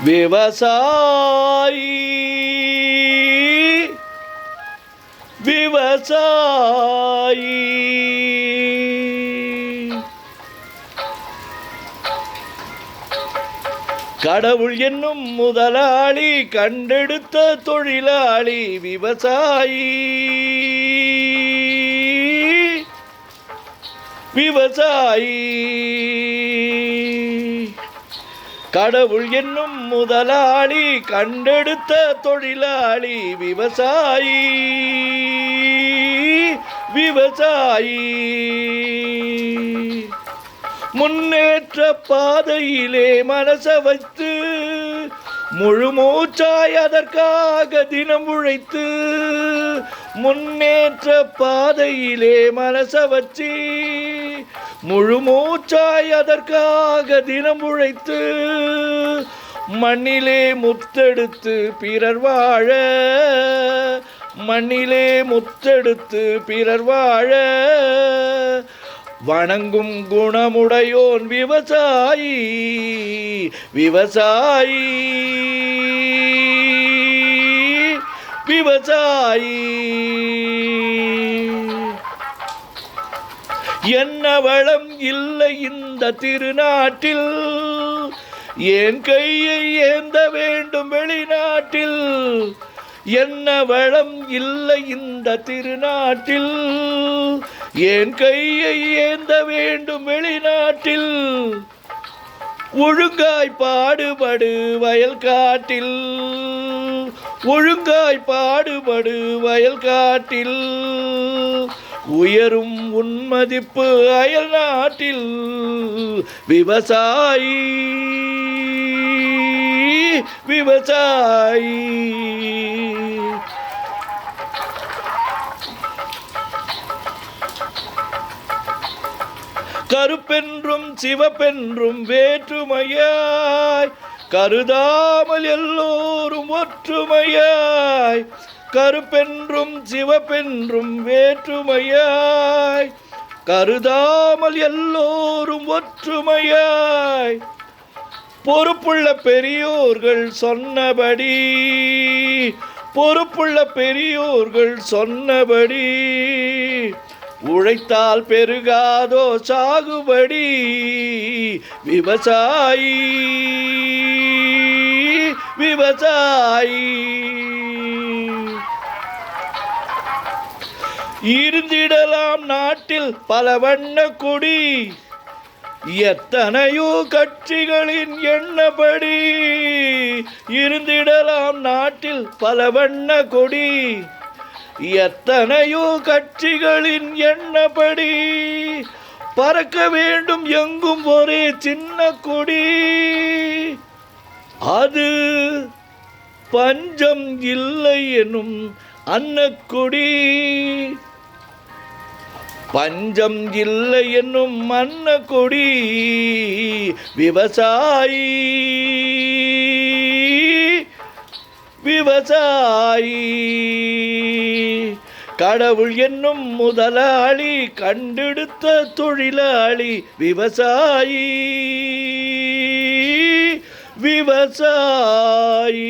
விவசாயி விவசாயி கடவுள் என்னும் முதலாளி கண்டெடுத்த தொழிலாளி விவசாயி விவசாயி கடவுள் என்னும் முதலாளி கண்டெடுத்த தொழிலாளி விவசாயி விவசாயி முன்னேற்ற பாதையிலே மனச வைத்து முழு மூச்சாய் அதற்காக தினம் உழைத்து முன்னேற்ற பாதையிலே மனச வச்சு முழு மூச்சாய் அதற்காக தினம் உழைத்து மண்ணிலே முத்தெடுத்து பிறர் வாழ மண்ணிலே முத்தெடுத்து பிறர் வாழ வணங்கும் குணமுடையோன் விவசாயி விவசாயி விவசாயி என்ன வளம் இல்லை இந்த திருநாட்டில் என் கையை ஏந்த வேண்டும் வெளிநாட்டில் என்ன வளம் இல்லை இந்த திருநாட்டில் என் கையை ஏந்த வேண்டும் வெளிநாட்டில் ஒழுங்காய் பாடுபடு வயல் காட்டில் ஒழுங்காய் பாடுபடு வயல் காட்டில் உயரும் உன்மதிப்பு அயல் நாட்டில் விவசாயி விவசாயி கருப்பென்றும் சிவப்பென்றும் வேற்றுமையாய் கருதாமல் எல்லோரும் ஒற்றுமையாய் கருப்பென்றும் சிவப்பென்றும் வேற்றுமையாய் கருதாமல் எல்லோரும் ஒற்றுமையாய் பொறுப்புள்ள பெரியோர்கள் சொன்னபடி பொறுப்புள்ள பெரியோர்கள் சொன்னபடி உழைத்தால் பெருகாதோ சாகுபடி விவசாயி விவசாயி இருந்திடலாம் நாட்டில் பல வண்ண கொடி எத்தனையோ கட்சிகளின் எண்ணப்படி இருந்திடலாம் நாட்டில் பல வண்ண கொடி எத்தனையோ கட்சிகளின் எண்ணப்படி பறக்க வேண்டும் எங்கும் ஒரே சின்ன கொடி அது பஞ்சம் இல்லை எனும் அன்னக்கொடி பஞ்சம் இல்லை என்னும் அன்னக்கொடி விவசாயி விவசாயி கடவுள் என்னும் முதலாளி கண்டெடுத்த தொழிலாளி விவசாயி விவசாயி